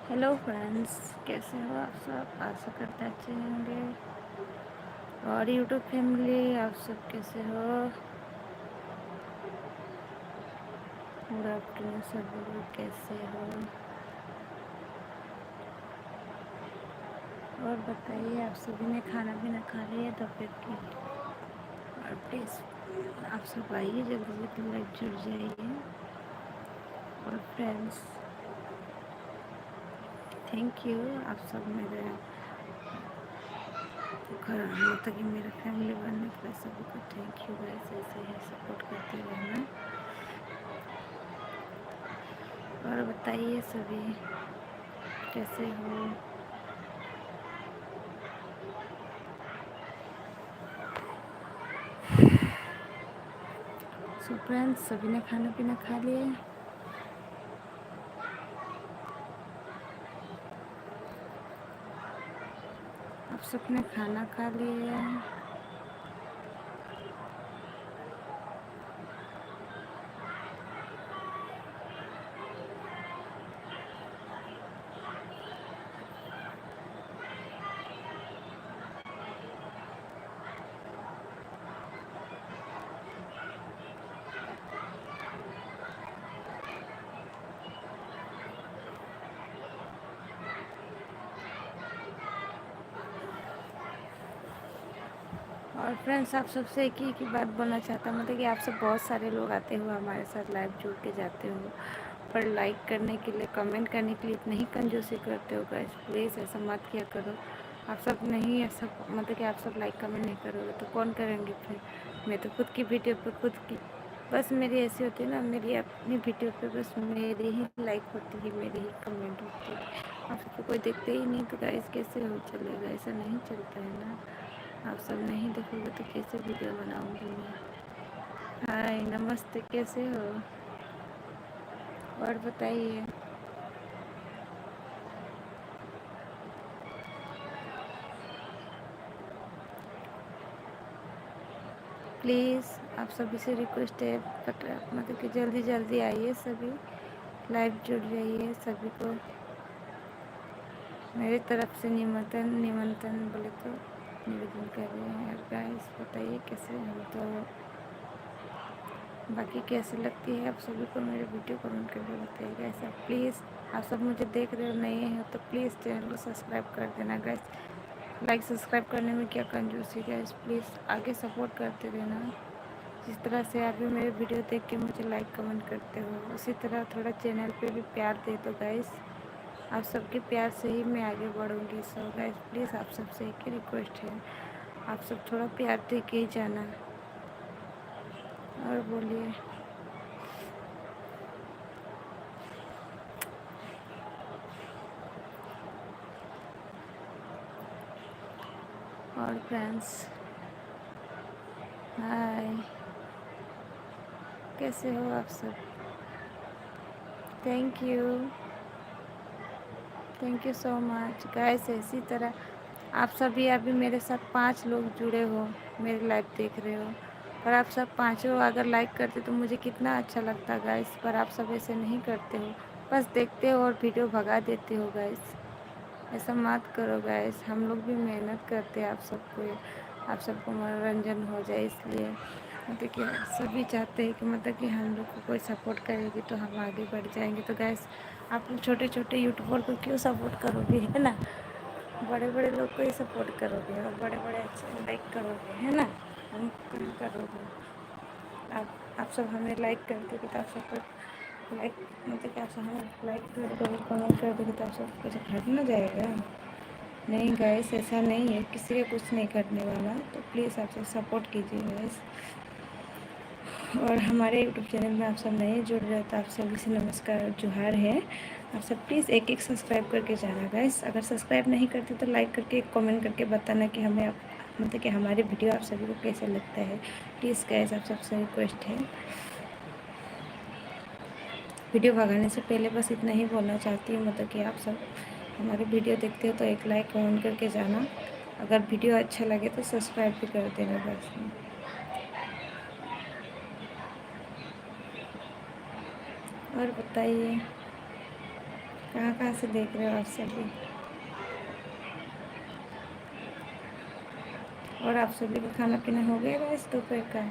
Hello friends, कैसे हो आप सब? आशा करते हैं अच्छे होंगे। और यूट्यूब फैमिली, आप सब कैसे हो? गुड आफ्टरनून सभी लोग, कैसे हो? और बताइए, आप सभी ने खाना पीना खा लिया दोपहर की? और प्लीज़ आप सब आइए, जल्दी जल्दी लाइक जुड़ जाइए। और फ्रेंड्स, थैंक यू, आप सब मेरे घर मतलब कि मेरा फैमिली बनने के लिए सभी को थैंक यू गाइस। ऐसे ही सपोर्ट करते रहना। और बताइए सभी कैसे हो? सो फ्रेंड्स, सभी ने खाना पीना खा लिया? आप सबने खाना खा लिया? और फ्रेंड्स, आप सबसे एक ही बात बोलना चाहता हूँ, मतलब कि आप सब बहुत सारे लोग आते हो हमारे साथ लाइव जुड़ के जाते हो, पर लाइक करने के लिए, कमेंट करने के लिए इतना ही कंजूसी करते हो गाइस। प्लीज़ ऐसा मत किया करो। आप सब नहीं ऐसा, मतलब कि आप सब लाइक कमेंट नहीं करोगे तो कौन करेंगे फिर? मैं तो खुद की वीडियो पे खुद की, बस मेरी ऐसी होती है ना, मेरी अपनी वीडियो पे बस मेरी ही लाइक होती है, मेरी ही कमेंट होती है। आप सबको कोई देखते ही नहीं तो गाइस कैसे हो चलेगा? ऐसा नहीं चलता है ना। आप सब नहीं देखोगे तो कैसे वीडियो बनाऊंगी मैं? हाय, नमस्ते, कैसे हो? और बताइए। प्लीज़ आप सभी से रिक्वेस्ट है, मतलब कि जल्दी जल्दी आइए, सभी लाइव जुड़ जाइए। सभी को मेरी तरफ से निमंत्रण निमंत्रण बोले तो निवेदन कर रहे हैं। और गाइस बताइए कैसे हो? तो बाकी कैसे लगती है आप सभी को मेरे वीडियो? कमेंट करके बताइएगा। ऐसा प्लीज़, आप सब मुझे देख रहे हो, नहीं हो तो प्लीज़ चैनल को सब्सक्राइब कर देना गाइस। लाइक सब्सक्राइब करने में क्या कंजूसी गाइस, प्लीज़ आगे सपोर्ट करते रहना। जिस तरह से आप भी मेरे वीडियो देख के मुझे लाइक कमेंट करते हो, उसी तरह थोड़ा चैनल पे भी प्यार दे दो गाइस। आप सबके प्यार से ही मैं आगे बढ़ूँगी। सो गाइस प्लीज़, आप सबसे एक ही रिक्वेस्ट है, आप सब थोड़ा प्यार दे के ही जाना। और बोलिए। और फ्रेंड्स, हाय, कैसे हो आप सब? Thank you, thank you so much guys. इसी तरह आप सभी अभी मेरे साथ 5 लोग जुड़े हो, मेरे लाइव देख रहे हो, पर आप सब पाँचों अगर लाइक करते तो मुझे कितना अच्छा लगता गाइस। पर आप सब ऐसे नहीं करते हो, बस देखते हो और वीडियो भगा देते हो गाइस। ऐसा मत करो गाइस, हम लोग भी मेहनत करते हैं, आप सबको मनोरंजन हो जाए, इसलिए मतलब कि सभी चाहते हैं कि मतलब कि हम लोग को कोई सपोर्ट करेगी तो हम आगे बढ़ जाएंगे। तो गैस, आप लोग छोटे छोटे यूट्यूबर को क्यों सपोर्ट करोगे, है ना? बड़े बड़े लोग को ही सपोर्ट करोगे और बड़े बड़े अच्छे लाइक करोगे, है ना? हम कहाँ करोगे? आप सब हमें लाइक करते तो आप सब लाइक, मतलब कि आप सब हमें लाइक कर दोगे, कमेंट कर दोगे तो आप सब कुछ घट ना जाएगा? नहीं गाइस, ऐसा नहीं है, किसी का कुछ नहीं करने वाला। तो प्लीज़ आप सब सपोर्ट कीजिए गाइस। और हमारे यूट्यूब चैनल में आप सब नए जुड़ रहे तो आप सभी से नमस्कार जोहार है। आप सब प्लीज़ एक एक सब्सक्राइब करके जाना गाइस। अगर सब्सक्राइब नहीं करते तो लाइक करके कमेंट करके बताना कि हमें मतलब कि हमारी वीडियो आप सभी को कैसे लगता है। प्लीज़ गाइस, आप सबसे रिक्वेस्ट है। वीडियो भगाने से पहले बस इतना ही बोलना चाहती हूँ, मतलब कि आप सब हमारे वीडियो देखते हो तो एक लाइक कमेंट करके जाना। अगर वीडियो अच्छा लगे तो सब्सक्राइब भी कर देना बस। और बताइए। कहाँ कहाँ से देख रहे हो आप सभी? और आप सभी का खाना पीना हो गया गाइस दोपहर का?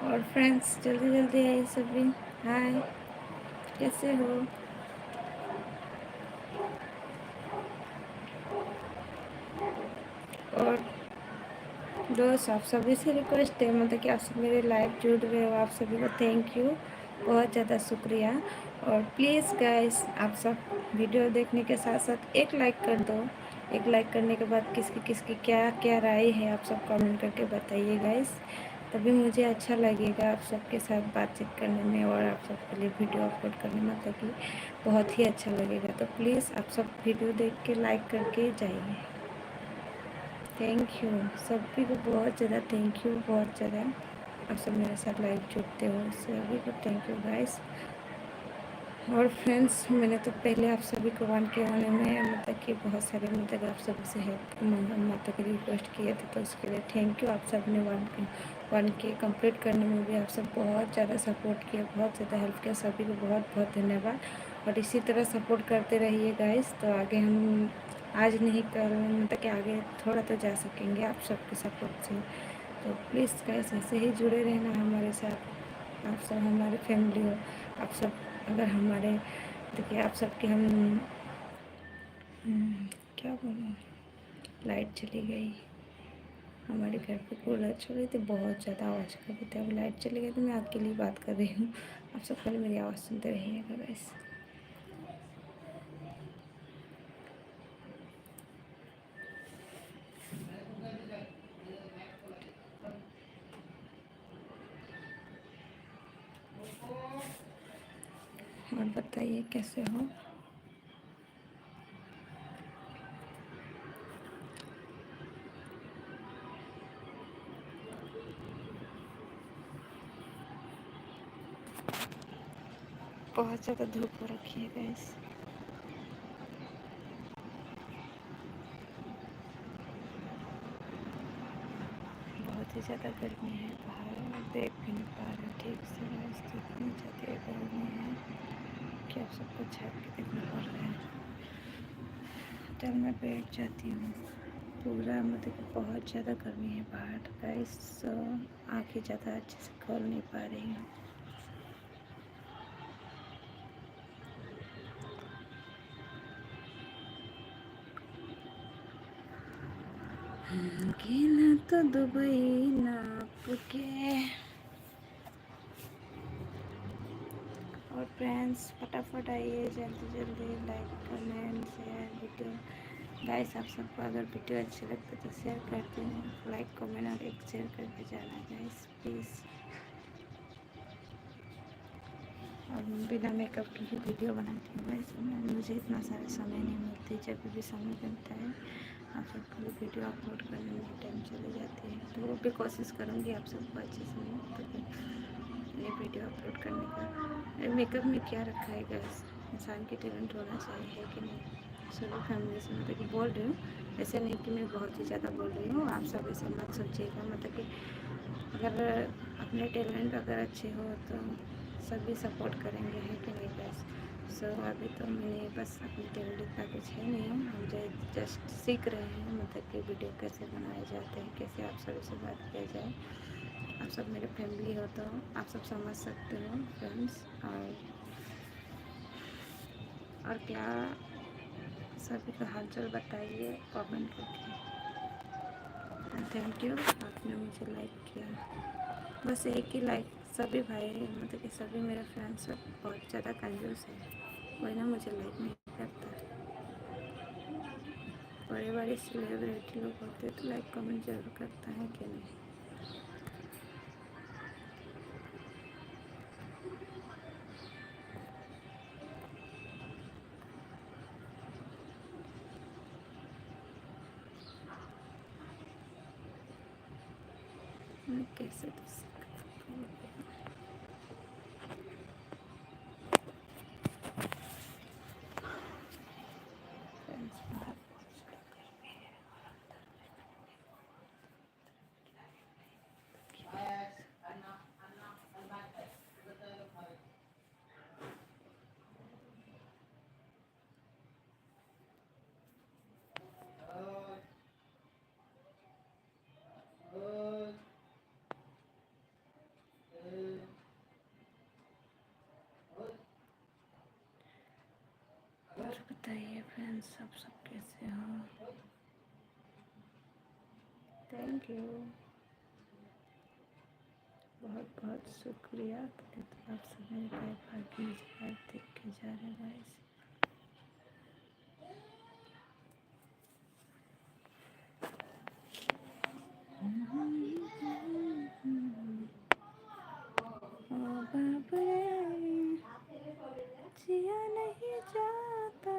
और फ्रेंड्स जल्दी जल्दी आइए सभी। हाय, कैसे हो? और दोस्त आप सभी से रिक्वेस्ट है, मतलब कि आप सब मेरे लाइव जुड़ रहे हो, आप सभी को थैंक यू, बहुत ज़्यादा शुक्रिया। और प्लीज़ गाइस आप सब वीडियो देखने के साथ साथ एक लाइक कर दो। एक लाइक करने के बाद किसकी किसकी क्या क्या राय है आप सब कमेंट करके बताइए गाइस, तभी मुझे अच्छा लगेगा आप सबके साथ बातचीत करने में और आप सबके लिए वीडियो अपलोड करने में, मतलब कि बहुत ही अच्छा लगेगा। तो प्लीज़ आप सब वीडियो देख के लाइक करके जाइए। थैंक यू सभी को, बहुत ज़्यादा थैंक यू, बहुत ज़्यादा आप सब मेरे साथ लाइव जुड़ते हो, सभी को थैंक यू गाइस। और फ्रेंड्स मैंने तो पहले आप सभी को 1K होने में मतलब कि बहुत सारे मतलब आप सभी से हेल्प मतलब कि रिक्वेस्ट किए थे, तो उसके लिए थैंक यू। आप सब ने 1K कंप्लीट करने में भी आप सब बहुत ज़्यादा सपोर्ट किया, बहुत ज़्यादा हेल्प किया, सभी को बहुत बहुत धन्यवाद। और इसी तरह सपोर्ट करते रहिए गाइस, तो आगे हम आज नहीं कल मतलब कि आगे थोड़ा तो जा सकेंगे आप सबके सपोर्ट से। तो प्लीज़ गाइस ऐसे ही जुड़े रहना हमारे साथ, आप सब हमारे फैमिली हो। आप सब अगर हमारे देखिए आप सबके हम क्या बोलूँ, लाइट चली गई हमारे घर पे, कूलर चल रही थी, बहुत ज़्यादा आवाज़ कर रही थी, अब लाइट चली गई तो मैं अकेली बात कर रही हूँ। आप सब पहले मेरी आवाज़ सुनते रहिएगा गाइस। और बताइए कैसे हो? बहुत ज़्यादा धूप हो रखी है गैस, बहुत ही ज़्यादा गर्मी है बाहर, देख भी नहीं पा रहे ठीक से गैस, तो इतनी ज़्यादा गर्मी है कि आप सबको छत के देखना पड़ रहा है। चल मैं बैठ जाती हूँ, पूरा मतलब कि बहुत ज़्यादा गर्मी है बाहर गैस, आँखें ज़्यादा अच्छे से खोल नहीं पा रही हूँ। कि ना तो दुबई नाप के। और फ्रेंड्स फटाफट आइए, जल्दी जल्दी like comment share video. Guys आप सबको अगर वीडियो अच्छे लगते तो शेयर करते हैं, लाइक कमेंट और एक शेयर करके जाना गाइस प्लीज़। और बिना मेकअप की ही वीडियो बनाती हूँ गाइस, मुझे इतना सारा समय नहीं मिलती, जब भी समय मिलता है आप सबके लिए वीडियो अपलोड करने में टाइम चले जाती है, तो वो भी कोशिश करूँगी आप सबको अच्छे से ये वीडियो अपलोड करने का। मेकअप में क्या रखा है गाइस, इंसान की टैलेंट होना चाहिए, है कि नहीं? सभी फैमिली से मतलब कि बोल रही हूँ, ऐसे नहीं कि मैं बहुत ही ज़्यादा बोल रही हूँ, आप सब ऐसे मत सोचिएगा, मतलब कि अगर अपने टैलेंट अगर अच्छे हो तो सभी सपोर्ट करेंगे, है कि नहीं गाइस? अभी तो मैंने बस अपनी टैलेंट इतना कुछ है नहीं, हम जस्ट सीख रहे हैं, मतलब कि वीडियो कैसे बनाए जाते हैं, कैसे आप सभी से बात किया जाए। आप सब मेरे फैमिली हो तो आप सब समझ सकते हो फ्रेंड्स। और क्या सभी का हालचाल बताइए कमेंट करके। थैंक यू, आपने मुझे लाइक किया। बस एक ही लाइक, सभी भाई मतलब कि सभी मेरे फ्रेंड्स बहुत ज़्यादा कंजूस है, वही ना मुझे लाइक नहीं करता। बड़े बड़े सेलिब्रिटी लोग होते तो लाइक कमेंट जरूर करता है कि नहीं। मैं कैसे और बताइए फ्रेंड्स, आप सब कैसे हो? थैंक यू, बहुत बहुत शुक्रिया। तो आप सब मेरे भाई की लाइव देख के जा रहे गाइस। बाप रे जिया नहीं जाता,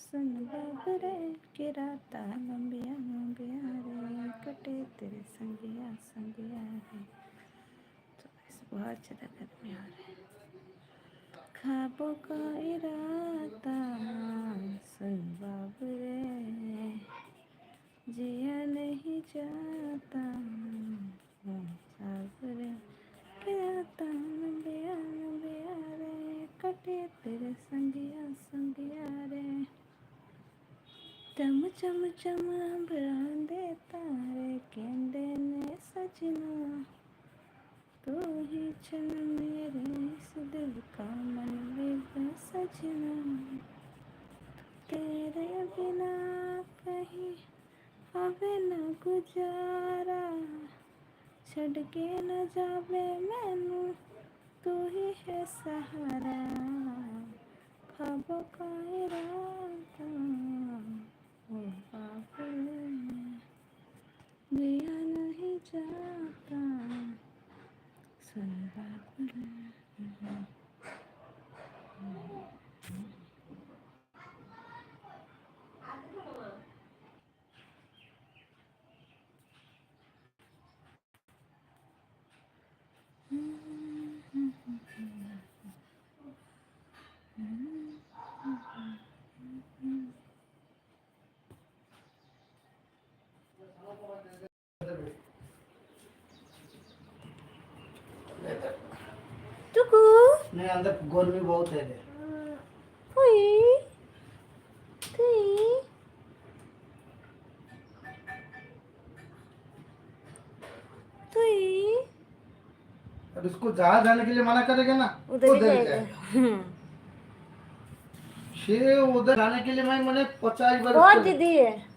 सुन बाप रे कि राता लंबिया लंबिया रे, कटे तेरे संगिया संगिया रे। तो ऐसे बहुत ज़्यादा गर्मी हो रही है। ख्वाबों का इरादा, सुन बाप रे जिया नहीं जाता, बाप रे कि राता लंबिया लंबिया रे, कटे तेरे संगिया संगिया रे। चम चम चम बरांदे तारे कहंदे ने सजना, तू ही छन मेरे इस दिल का मन में सजना। तेरे बिना कहीं अब न गुजारा, छड़ के न जावे मैनू, तू ही है सहारा। ख्वाबों का इरादा, ओ बाप रे जिया नहीं जाता, सुन बाप रे। टुकू नहीं, अंदर गर्मी बहुत है। हुई थी तुई अब इसको जहाँ जाने के लिए मना करेगा ना, उधर ही जाएगा। जाएगा। उधर जाने के लिए मैं मैंने 50 बार बहुत उसको दीदी है।